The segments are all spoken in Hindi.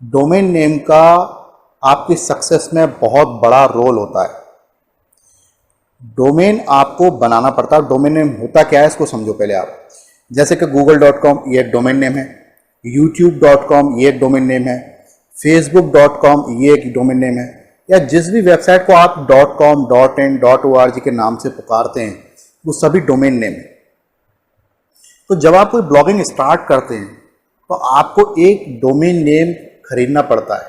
डोमेन नेम का आपकी सक्सेस में बहुत बड़ा रोल होता है। डोमेन आपको बनाना पड़ता है। डोमेन नेम होता क्या है इसको समझो पहले आप। जैसे कि google.com ये एक डोमेन नेम है, youtube.com ये एक डोमेन नेम है, facebook.com ये एक डोमेन नेम है, या जिस भी वेबसाइट को आप .com, .in, .org के नाम से पुकारते हैं वो सभी डोमेन नेम है। तो जब आप कोई ब्लॉगिंग स्टार्ट करते हैं तो आपको एक डोमेन नेम खरीदना पड़ता है,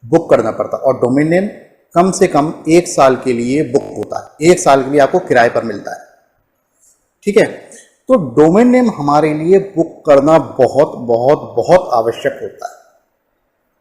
बुक करना पड़ता है, और डोमेन नेम कम से कम 1 साल के लिए बुक होता है। 1 साल के लिए आपको किराए पर मिलता है। ठीक है, तो डोमेन नेम हमारे लिए बुक करना बहुत बहुत बहुत आवश्यक होता है।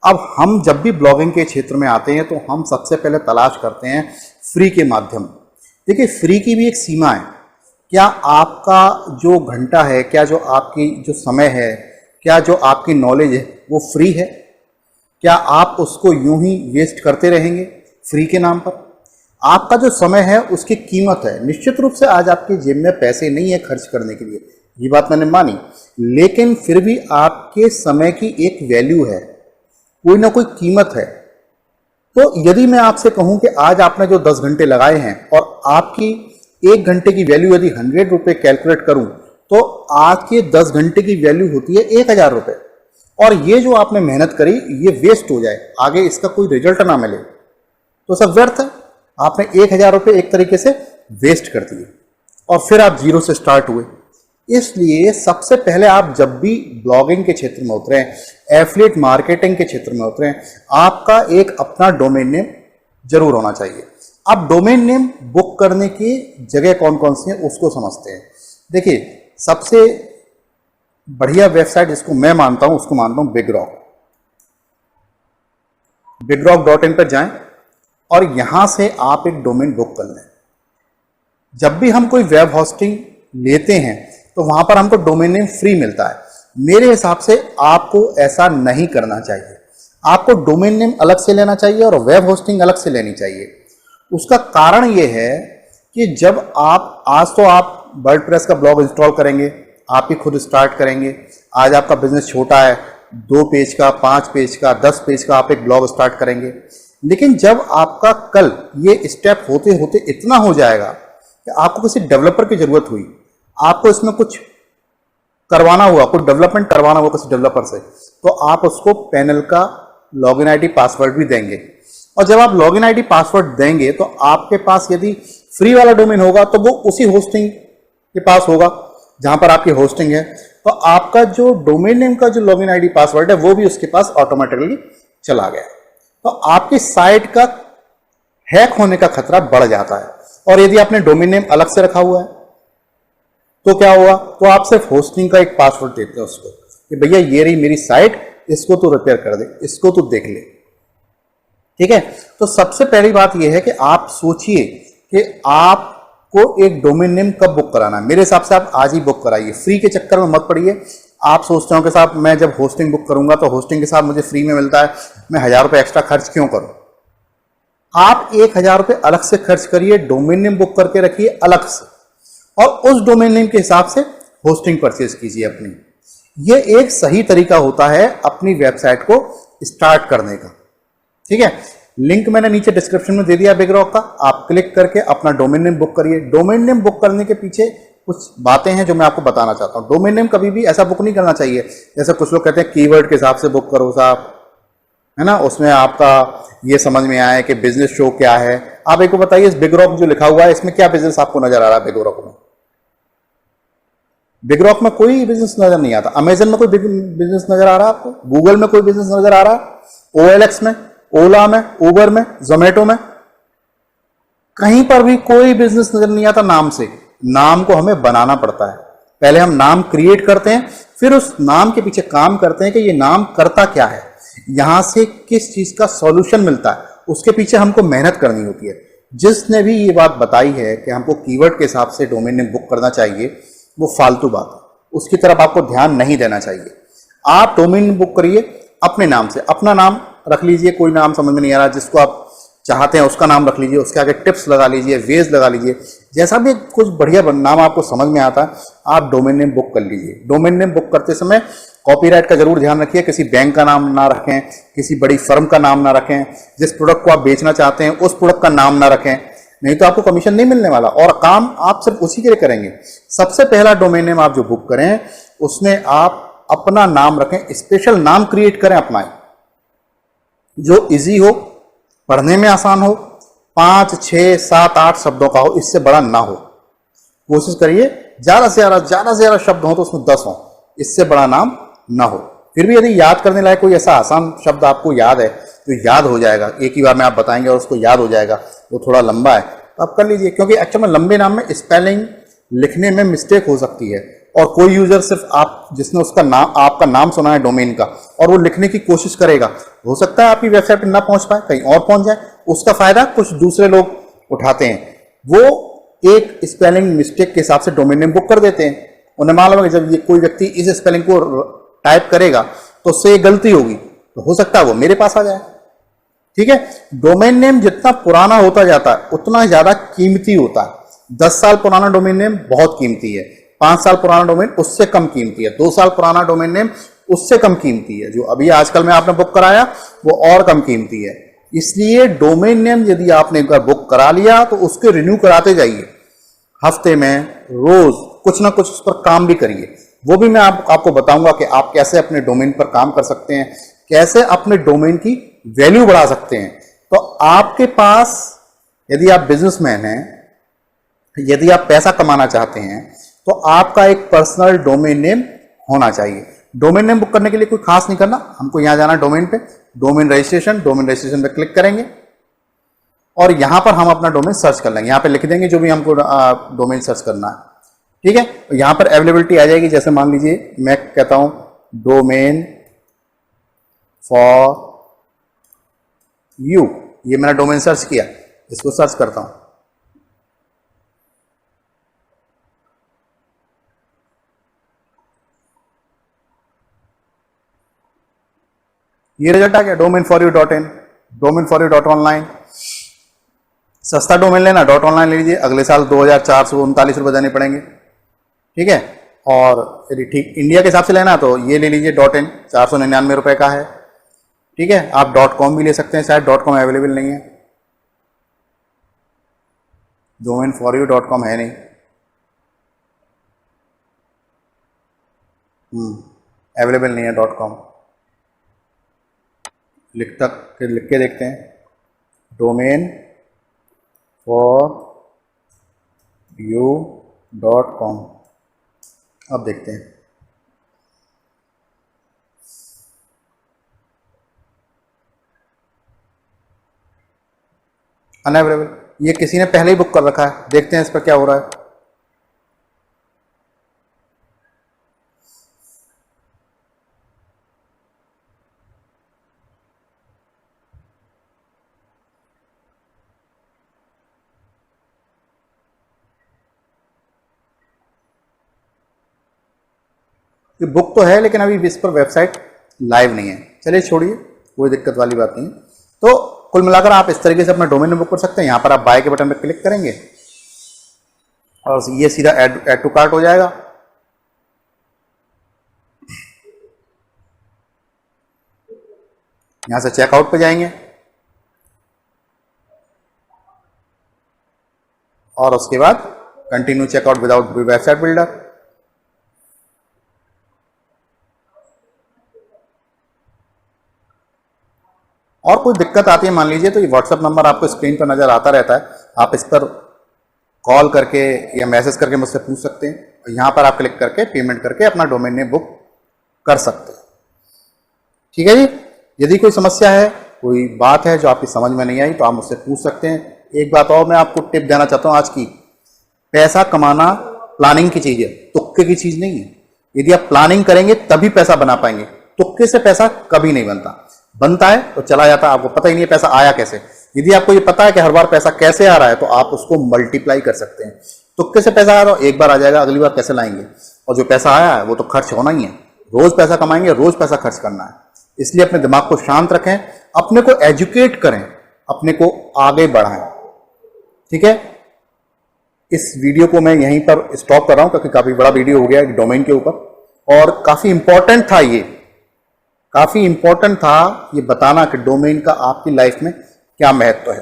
अब हम जब भी ब्लॉगिंग के क्षेत्र में आते हैं तो हम सबसे पहले तलाश करते हैं फ्री के माध्यम। देखिए, फ्री की भी एक सीमा है। क्या आपका जो घंटा है, क्या जो आपकी जो समय है, क्या जो आपकी नॉलेज है वो फ्री है? क्या आप उसको यूं ही वेस्ट करते रहेंगे फ्री के नाम पर? आपका जो समय है उसकी कीमत है। निश्चित रूप से आज आपकी जेब में पैसे नहीं है खर्च करने के लिए, ये बात मैंने मानी, लेकिन फिर भी आपके समय की एक वैल्यू है, कोई ना कोई कीमत है। तो यदि मैं आपसे कहूं कि आज आपने जो 10 घंटे लगाए हैं और आपकी 1 घंटे की वैल्यू यदि 100 रुपये कैलकुलेट करूं तो आज के 10 घंटे की वैल्यू होती है 1000 रुपये, और ये जो आपने मेहनत करी ये वेस्ट हो जाए, आगे इसका कोई रिजल्ट ना मिले तो सब व्यर्थ है। आपने 1000 रुपये एक तरीके से वेस्ट कर दिए और फिर आप जीरो से स्टार्ट हुए। इसलिए सबसे पहले आप जब भी ब्लॉगिंग के क्षेत्र में उतरें, एफिलिएट मार्केटिंग के क्षेत्र में उतरें, आपका एक अपना डोमेन नेम जरूर होना चाहिए। अब डोमेन नेम बुक करने की जगह कौन कौन सी है उसको समझते हैं। देखिए, सबसे बढ़िया वेबसाइट जिसको मैं मानता हूं उसको मानता हूं बिगरॉक। bigrok.in पर जाएं और यहां से आप एक डोमेन बुक कर लें। जब भी हम कोई वेब होस्टिंग लेते हैं तो वहां पर हमको डोमेन नेम फ्री मिलता है। मेरे हिसाब से आपको ऐसा नहीं करना चाहिए। आपको डोमेन नेम अलग से लेना चाहिए और वेब होस्टिंग अलग से लेनी चाहिए। उसका कारण यह है कि जब आप वर्डप्रेस का ब्लॉग इंस्टॉल करेंगे, आप ही खुद स्टार्ट करेंगे। आज आपका बिजनेस छोटा है, 2 पेज का, 5 पेज का, 10 पेज का आप एक ब्लॉग स्टार्ट करेंगे, लेकिन जब आपका कल ये स्टेप होते होते इतना हो जाएगा कि आपको किसी डेवलपर की जरूरत हुई, आपको इसमें कुछ करवाना हुआ, कुछ डेवलपमेंट करवाना हुआ किसी डेवलपर से, तो आप उसको पैनल का लॉगिन आईडी पासवर्ड भी देंगे। और जब आप लॉगिन आईडी पासवर्ड देंगे तो आपके पास यदि फ्री वाला डोमेन होगा तो वो उसी होस्टिंग के पास होगा जहां पर आपकी होस्टिंग है, तो आपका जो डोमेन नेम का जो लॉगिन आईडी पासवर्ड है वो भी उसके पास ऑटोमेटिकली चला गया। तो आपकी साइट का हैक होने का खतरा बढ़ जाता है। और यदि आपने डोमेन नेम अलग से रखा हुआ है तो क्या हुआ, तो आप सिर्फ होस्टिंग का एक पासवर्ड देते हैं उसको कि भैया ये रही मेरी साइट, इसको तो रिपेयर कर दे, इसको तो देख ले। ठीक है, तो सबसे पहली बात यह है कि आप सोचिए कि आपको एक डोमेन नेम कब बुक कराना है। मेरे हिसाब से आप आज ही बुक कराइए, फ्री के चक्कर में मत पड़िए। आप सोचते हो कि साहब मैं जब होस्टिंग बुक करूंगा तो होस्टिंग के साथ मुझे फ्री में मिलता है, मैं 1000 रुपये एक्स्ट्रा खर्च क्यों करूं। आप 1000 रुपये अलग से खर्च करिए, डोमेन नेम बुक करके रखिए अलग से, और उस डोमेन नेम के हिसाब से होस्टिंग परचेज कीजिए अपनी। ये एक सही तरीका होता है अपनी वेबसाइट को स्टार्ट करने का। ठीक है, लिंक मैंने नीचे डिस्क्रिप्शन में दे दिया बिगरॉक का, आप क्लिक करके अपना डोमेन नेम बुक करिए। डोमेन नेम बुक करने के पीछे कुछ बातें हैं जो मैं आपको बताना चाहता हूं। डोमेन नेम कभी भी ऐसा बुक नहीं करना चाहिए जैसे कुछ लोग कहते हैं कीवर्ड के हिसाब से बुक करो साहब, है ना, उसमें आपका ये समझ में आए कि बिजनेस शो क्या है। आप एक को बताइए, इस बिगरॉक जो लिखा हुआ है इसमें क्या बिजनेस आपको नजर आ रहा है? बिगरॉक में कोई बिजनेस नजर नहीं आता। अमेजन में कोई बिजनेस नजर आ रहा है आपको? गूगल में कोई बिजनेस नजर आ रहा है? OLX में, ओला में, उबर में, जोमेटो में, कहीं पर भी कोई बिजनेस नजर नहीं आता। नाम से, नाम को हमें बनाना पड़ता है। पहले हम नाम क्रिएट करते हैं, फिर उस नाम के पीछे काम करते हैं कि ये नाम करता क्या है, यहां से किस चीज का सॉल्यूशन मिलता है, उसके पीछे हमको मेहनत करनी होती है। जिसने भी ये बात बताई है कि हमको कीवर्ड के हिसाब से डोमेन नेम बुक करना चाहिए, वो फालतू बात है, उसकी तरफ आपको ध्यान नहीं देना चाहिए। आप डोमेन बुक करिए अपने नाम से, अपना नाम रख लीजिए, कोई नाम समझ में नहीं आ रहा, जिसको आप चाहते हैं उसका नाम रख लीजिए, उसके आगे टिप्स लगा लीजिए, वेज लगा लीजिए, जैसा भी कुछ बढ़िया नाम आपको समझ में आता है आप डोमेन नेम बुक कर लीजिए। डोमेन नेम बुक करते समय कॉपीराइट का जरूर ध्यान रखिए, किसी बैंक का नाम ना रखें, किसी बड़ी फर्म का नाम ना रखें, जिस प्रोडक्ट को आप बेचना चाहते हैं उस प्रोडक्ट का नाम ना रखें, नहीं तो आपको कमीशन नहीं मिलने वाला और काम आप सिर्फ उसी के लिए करेंगे। सबसे पहला डोमेन नेम आप जो बुक करें उसमें आप अपना नाम रखें, स्पेशल नाम क्रिएट करें अपना, जो इजी हो, पढ़ने में आसान हो, 5, 6, 7, 8 शब्दों का हो, इससे बड़ा ना हो। कोशिश करिए ज्यादा से ज्यादा शब्द हो तो उसमें 10 हो, इससे बड़ा नाम ना हो। फिर भी यदि याद करने लायक कोई ऐसा आसान शब्द आपको याद है तो याद हो जाएगा, एक ही बार में आप बताएंगे और उसको याद हो जाएगा, वो थोड़ा लंबा है तो आप कर लीजिए, क्योंकि एक्चुअल में लंबे नाम में स्पेलिंग लिखने में मिस्टेक हो सकती है और कोई यूजर सिर्फ आप जिसने उसका नाम आपका नाम सुना है डोमेन का और वो लिखने की कोशिश करेगा, हो सकता है आपकी वेबसाइट पर ना पहुंच पाए, कहीं और पहुंच जाए, उसका फायदा कुछ दूसरे लोग उठाते हैं। वो एक स्पेलिंग मिस्टेक के हिसाब से डोमेन नेम बुक कर देते हैं, उन्हें मालूम है कि जब ये कोई व्यक्ति इस स्पेलिंग को टाइप करेगा तो उससे गलती होगी, तो हो सकता है वो मेरे पास आ जाए। ठीक है, डोमेन नेम जितना पुराना होता जाता है उतना ज्यादा कीमती होता है। 10 साल पुराना डोमेन नेम बहुत कीमती है, 5 साल पुराना डोमेन उससे कम कीमती है, 2 साल पुराना डोमेन नेम उससे कम कीमती है, जो अभी आजकल में आपने बुक कराया वो और कम कीमती है। इसलिए डोमेन नेम यदि आपने एक बार बुक करा लिया तो उसके रिन्यू कराते जाइए, हफ्ते में रोज कुछ ना कुछ उस पर काम भी करिए। वो भी मैं आपको बताऊंगा कि आप कैसे अपने डोमेन पर काम कर सकते हैं, कैसे अपने डोमेन की वैल्यू बढ़ा सकते हैं। तो आपके पास यदि आप बिजनेसमैन हैं, यदि आप पैसा कमाना चाहते हैं तो आपका एक पर्सनल डोमेन नेम होना चाहिए। डोमेन नेम बुक करने के लिए कोई खास नहीं करना, हमको यहां जाना डोमेन पे, डोमेन रजिस्ट्रेशन पे क्लिक करेंगे और यहां पर हम अपना डोमेन सर्च कर लेंगे, यहां पे लिख देंगे जो भी हमको डोमेन सर्च करना है। ठीक है, तो यहां पर अवेलेबिलिटी आ जाएगी, जैसे मान लीजिए मैं कहता हूं डोमेन फॉर यू, ये मैंने डोमेन सर्च किया, इसको सर्च करता हूं, ये रिजल्ट आ गया domain4u.in, domain4u.online। सस्ता डोमेन लेना .online ले लीजिए, अगले साल 2439 रुपये देने पड़ेंगे। ठीक है, और यदि ठीक इंडिया के हिसाब से लेना तो ये ले लीजिए .in, 499 रुपये का है। ठीक है, आप .com भी ले सकते हैं, शायद .com अवेलेबल नहीं है, domain4u.com है नहीं, अवेलेबल नहीं है .com। लिख के देखते हैं, domain4u.com, अब देखते हैं। अनअवेलेबल, ये किसी ने पहले ही बुक कर रखा है, देखते हैं इस पर क्या हो रहा है। ये बुक तो है लेकिन अभी इस पर वेबसाइट लाइव नहीं है, चलिए छोड़िए, कोई दिक्कत वाली बात नहीं है। तो कुल मिलाकर आप इस तरीके से अपना डोमेन बुक कर सकते हैं। यहाँ पर आप बाय के बटन पर क्लिक करेंगे और ये सीधा ऐड टू कार्ट हो जाएगा। यहाँ से चेकआउट पे जाएंगे और उसके बाद continue checkout without website builder. और कोई दिक्कत आती है मान लीजिए तो ये व्हाट्सएप नंबर आपको स्क्रीन पर नजर आता रहता है, आप इस पर कॉल करके या मैसेज करके मुझसे पूछ सकते हैं। यहाँ पर आप क्लिक करके पेमेंट करके अपना डोमेन नेम बुक कर सकते हैं। ठीक है जी, यदि कोई समस्या है, कोई बात है जो आपकी समझ में नहीं आई तो आप मुझसे पूछ सकते हैं। एक बात और मैं आपको टिप देना चाहता हूँ आज की, पैसा कमाना प्लानिंग की चीज है, तुक्के की चीज नहीं है। यदि आप प्लानिंग करेंगे तभी पैसा बना पाएंगे, तुक्के से पैसा कभी नहीं बनता है तो चला जाता है, आपको पता ही नहीं है पैसा आया कैसे। यदि आपको ये पता है कि हर बार पैसा कैसे आ रहा है तो आप उसको मल्टीप्लाई कर सकते हैं। तुक्के से पैसा आ रहा है, एक बार आ जाएगा, अगली बार कैसे लाएंगे, और जो पैसा आया है वो तो खर्च होना ही है। रोज पैसा कमाएंगे, रोज पैसा खर्च करना है। इसलिए अपने दिमाग को शांत रखें, अपने को एजुकेट करें, अपने को आगे बढ़ाएं। ठीक है, इस वीडियो को मैं यहीं पर स्टॉप कर रहा हूं क्योंकि काफी बड़ा वीडियो हो गया डोमेन के ऊपर, और काफी इंपॉर्टेंट था ये, काफी इंपॉर्टेंट था ये बताना कि डोमेन का आपकी लाइफ में क्या महत्व है।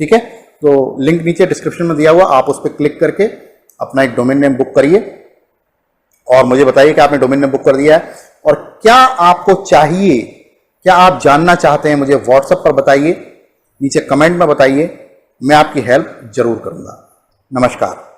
ठीक है, तो लिंक नीचे डिस्क्रिप्शन में दिया हुआ, आप उस पर क्लिक करके अपना एक डोमेन नेम बुक करिए और मुझे बताइए कि आपने डोमेन नेम बुक कर दिया है और क्या आपको चाहिए, क्या आप जानना चाहते हैं, मुझे व्हाट्सएप पर बताइए, नीचे कमेंट में बताइए, मैं आपकी हेल्प जरूर करूंगा। नमस्कार।